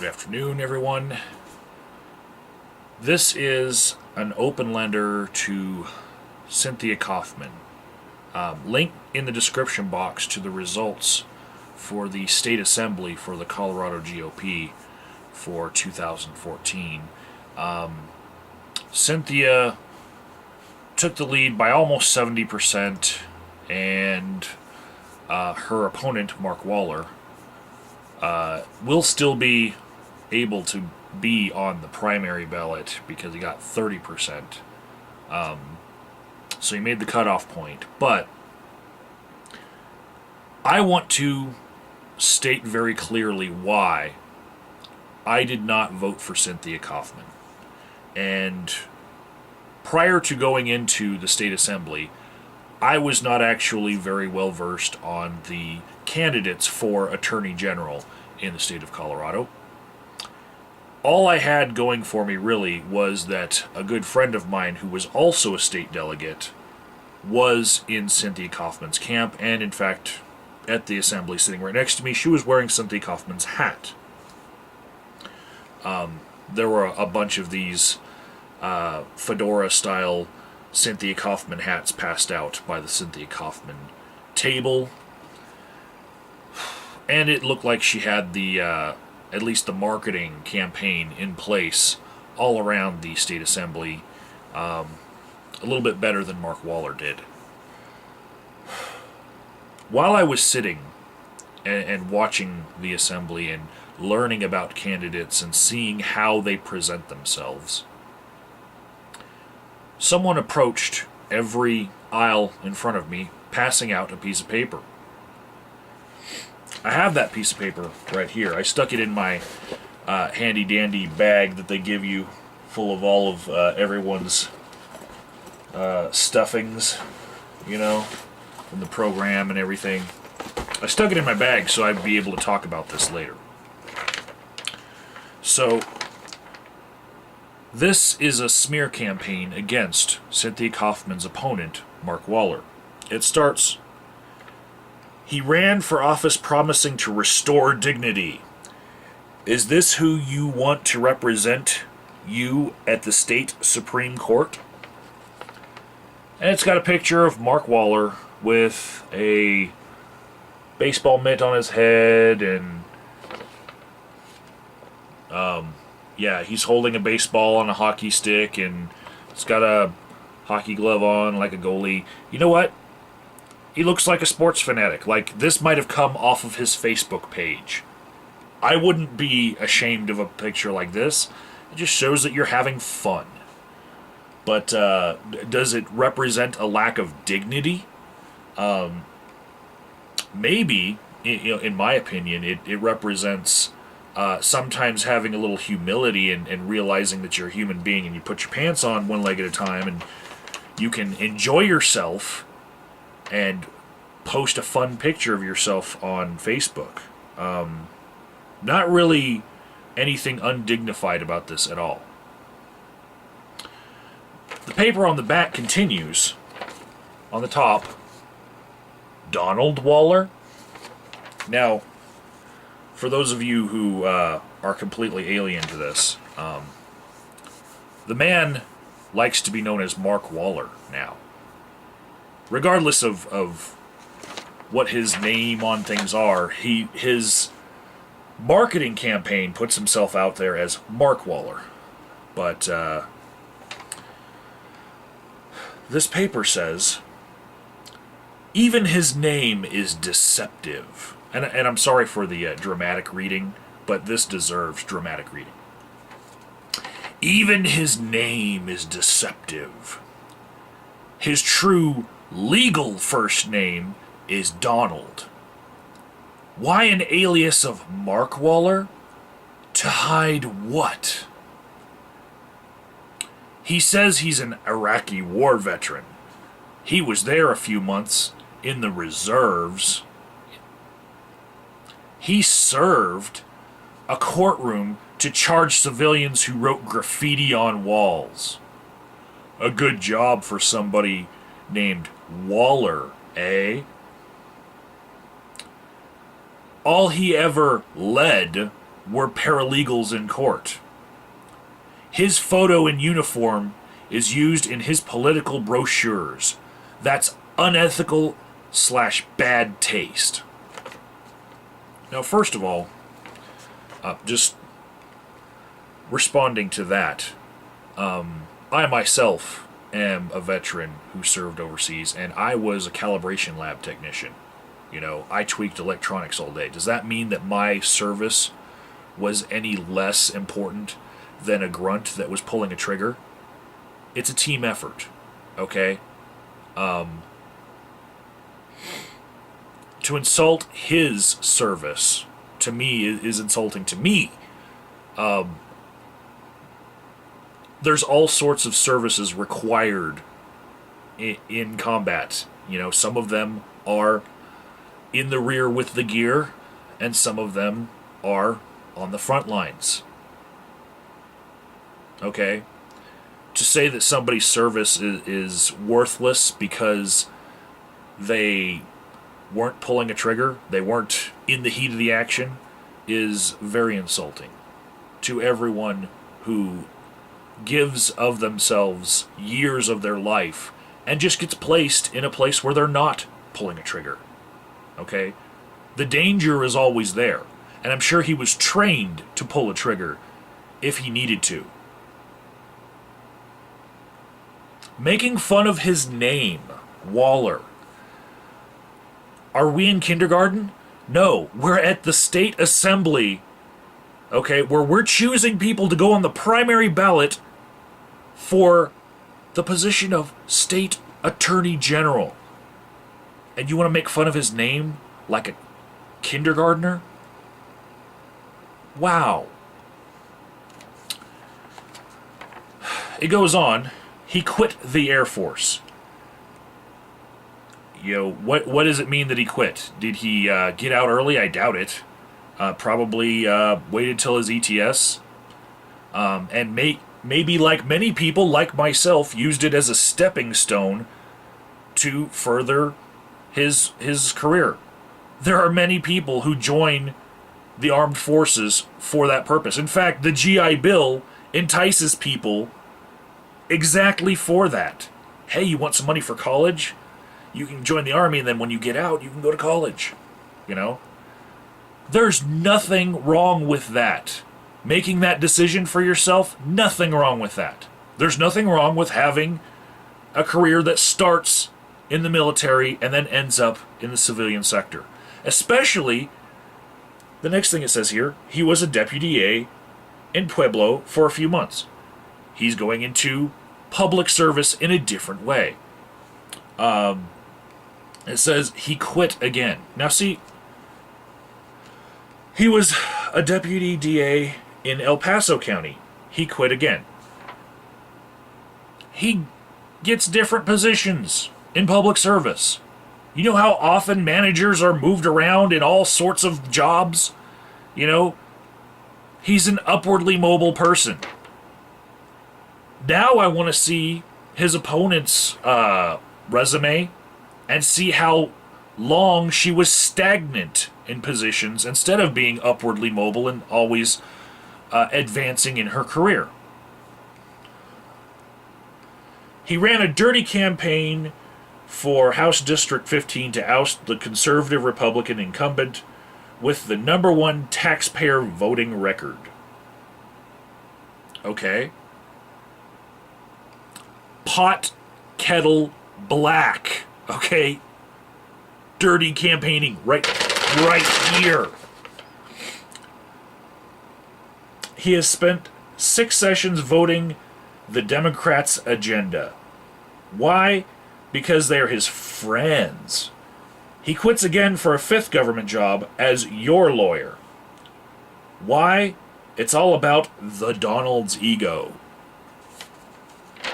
Good afternoon, everyone. This is an open letter to Cynthia Coffman. Link in the description box to the results for the State Assembly for the Colorado GOP for 2014. Cynthia took the lead by almost 70%, and her opponent, Mark Waller, will still be able to be on the primary ballot because he got 30%. So he made the cutoff point. But I want to state very clearly why I did not vote for Cynthia Coffman. And prior to going into the State Assembly, I was not actually very well versed on the candidates for Attorney General in the state of Colorado. All I had going for me really was that a good friend of mine who was also a state delegate was in Cynthia Coffman's camp, and in fact, at the assembly sitting right next to me, she was wearing Cynthia Coffman's hat. There were a bunch of these fedora-style Cynthia Coffman hats passed out by the Cynthia Coffman table, and it looked like she had the at least the marketing campaign in place all around the State Assembly, a little bit better than Mark Waller did. While I was sitting and watching the assembly and learning about candidates and seeing how they present themselves, someone approached every aisle in front of me, passing out a piece of paper. I have that piece of paper right here. I stuck it in my handy-dandy bag that they give you, full of all of everyone's stuffings, you know, in the program and everything. I stuck it in my bag so I'd be able to talk about this later. So, this is a smear campaign against Cynthia Coffman's opponent, Mark Waller. It starts, "He ran for office promising to restore dignity. Is this who you want to represent you at the state Supreme Court?" And it's got a picture of Mark Waller with a baseball mitt on his head, and yeah, he's holding a baseball on a hockey stick, and it's got a hockey glove on like a goalie. You know what? He looks like a sports fanatic. Like, this might have come off of his Facebook page. I wouldn't be ashamed of a picture like this. It just shows that you're having fun. But does it represent a lack of dignity? Maybe, in my opinion, it represents sometimes having a little humility and realizing that you're a human being and you put your pants on one leg at a time and you can enjoy yourself and post a fun picture of yourself on Facebook. Not really anything undignified about this at all. The paper on the back continues. On the top, Donald Waller. Now, for those of you who are completely alien to this, the man likes to be known as Mark Waller now. Regardless of what his name on things are, his marketing campaign puts himself out there as Mark Waller. But this paper says, even his name is deceptive. And I'm sorry for the dramatic reading, but this deserves dramatic reading. Even his name is deceptive. His true legal first name is Donald. Why an alias of Mark Waller? To hide what? He says he's an Iraqi war veteran. He was there a few months in the reserves. He served a courtroom to charge civilians who wrote graffiti on walls. A good job for somebody named Waller, eh? All he ever led were paralegals in court. His photo in uniform is used in his political brochures. That's unethical / bad taste. Now, first of all, just responding to that, I myself am a veteran who served overseas, and I was a calibration lab technician. I tweaked electronics all day. Does that mean that my service was any less important than a grunt that was pulling a trigger? It's a team effort, okay? To insult his service, to me, is insulting to me. There's all sorts of services required in combat. Some of them are in the rear with the gear, and some of them are on the front lines. Okay? To say that somebody's service is worthless because they weren't pulling a trigger, they weren't in the heat of the action, is very insulting to everyone who gives of themselves years of their life and just gets placed in a place where they're not pulling a trigger. Okay? The danger is always there, and I'm sure he was trained to pull a trigger if he needed to. Making fun of his name, Waller. Are we in kindergarten? No, we're at the state assembly, okay, where we're choosing people to go on the primary ballot for the position of state attorney general. And you want to make fun of his name like a kindergartner? Wow. It goes on. He quit the Air Force. What does it mean that he quit? Did he get out early? I doubt it. Probably waited till his ETS. And maybe like many people, like myself, used it as a stepping stone to further his career. There are many people who join the armed forces for that purpose. In fact, the GI Bill entices people exactly for that. Hey, you want some money for college? You can join the army, and then when you get out, you can go to college. There's nothing wrong with that. Making that decision for yourself, nothing wrong with that. There's nothing wrong with having a career that starts in the military and then ends up in the civilian sector. Especially, the next thing it says here, he was a deputy A in Pueblo for a few months. He's going into public service in a different way. It says he quit again. Now see, he was a deputy DA in El Paso County. He quit again. He gets different positions in public service. You know how often managers are moved around in all sorts of jobs? He's an upwardly mobile person. Now I want to see his opponent's resume and see how long she was stagnant in positions instead of being upwardly mobile and always advancing in her career. He ran a dirty campaign for House District 15 to oust the conservative Republican incumbent with the #1 taxpayer voting record. Okay. Pot kettle black. Okay. Dirty campaigning right here. He has spent 6 sessions voting the Democrats' agenda. Why? Because they're his friends. He quits again for a 5th government job as your lawyer. Why? It's all about the Donald's ego.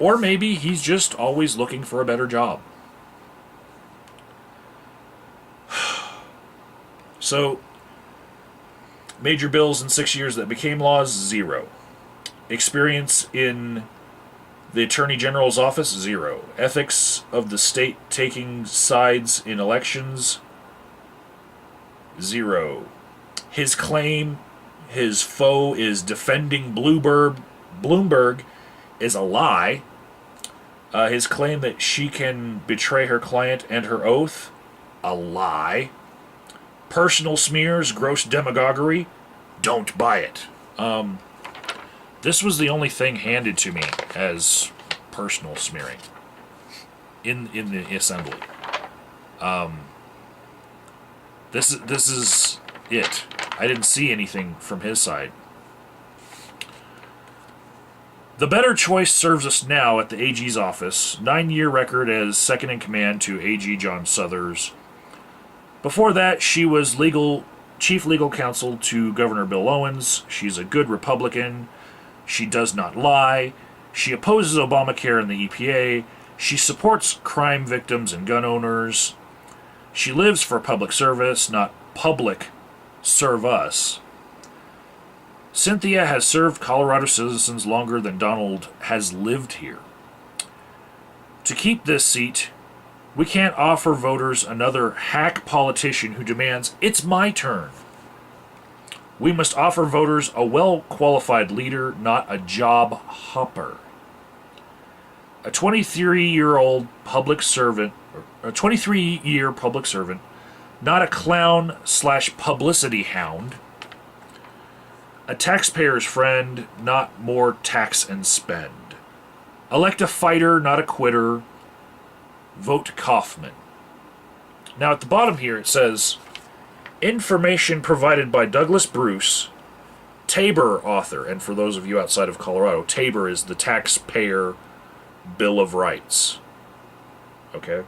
Or maybe he's just always looking for a better job. So, major bills in 6 years that became laws, 0. Experience in the Attorney General's office, 0. Ethics of the state taking sides in elections, 0. His claim, his foe is defending Bloomberg is a lie. His claim that she can betray her client and her oath, a lie. Personal smears, gross demagoguery, don't buy it. This was the only thing handed to me as personal smearing in the assembly. This is it. I didn't see anything from his side. The better choice serves us now at the AG's office. 9-year record as second in command to AG John Suthers. Before that, she was chief legal counsel to Governor Bill Owens. She's a good Republican. She does not lie. She opposes Obamacare and the EPA. She supports crime victims and gun owners. She lives for public service, not public serve us. Cynthia has served Colorado citizens longer than Donald has lived here. To keep this seat, we can't offer voters another hack politician who demands, "It's my turn." We must offer voters a well-qualified leader, not a job hopper. A 23-year public servant, not a clown/publicity hound. A taxpayer's friend, not more tax and spend. Elect a fighter, not a quitter. Vote Coffman. Now at the bottom here it says, information provided by Douglas Bruce, Tabor author. And for those of you outside of Colorado, Tabor is the Taxpayer Bill of Rights. Okay?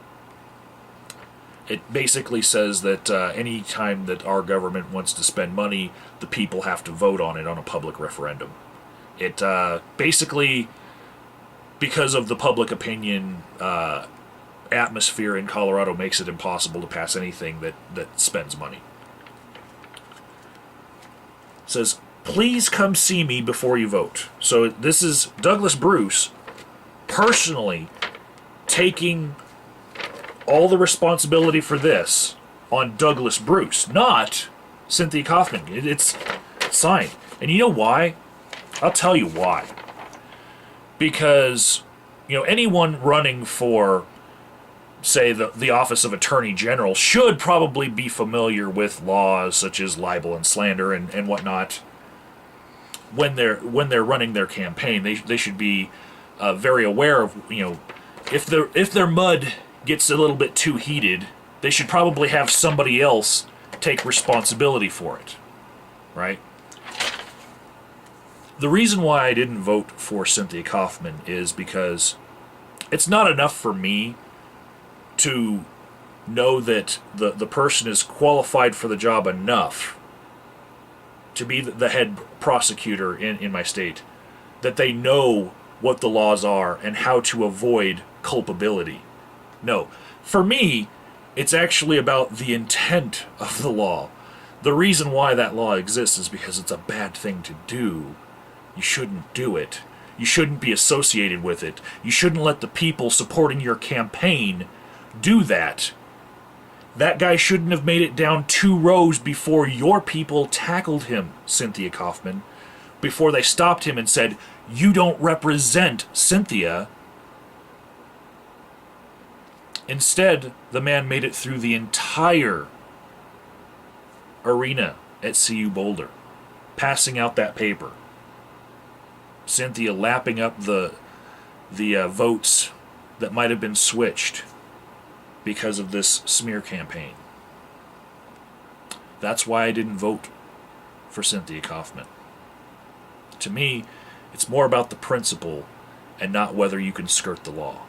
It basically says that any time that our government wants to spend money, the people have to vote on it on a public referendum. It basically, because of the public opinion atmosphere in Colorado, makes it impossible to pass anything that spends money. It says, please come see me before you vote. So this is Douglas Bruce personally taking all the responsibility for this on Douglas Bruce, not Cynthia Coffman. It's signed. And you know why? I'll tell you why. Because, anyone running for, say, the office of Attorney General should probably be familiar with laws such as libel and slander and whatnot. When they're running their campaign, they should be very aware of, if their mud gets a little bit too heated, they should probably have somebody else take responsibility for it, right? The reason why I didn't vote for Cynthia Coffman is because it's not enough for me to know that the person is qualified for the job enough to be the head prosecutor in my state, that they know what the laws are and how to avoid culpability. No. For me, it's actually about the intent of the law. The reason why that law exists is because it's a bad thing to do. You shouldn't do it. You shouldn't be associated with it. You shouldn't let the people supporting your campaign do that. That guy shouldn't have made it down 2 rows before your people tackled him, Cynthia Coffman, before they stopped him and said, "You don't represent Cynthia." Instead, the man made it through the entire arena at CU Boulder, passing out that paper. Cynthia lapping up the votes that might have been switched because of this smear campaign. That's why I didn't vote for Cynthia Coffman. To me, it's more about the principle and not whether you can skirt the law.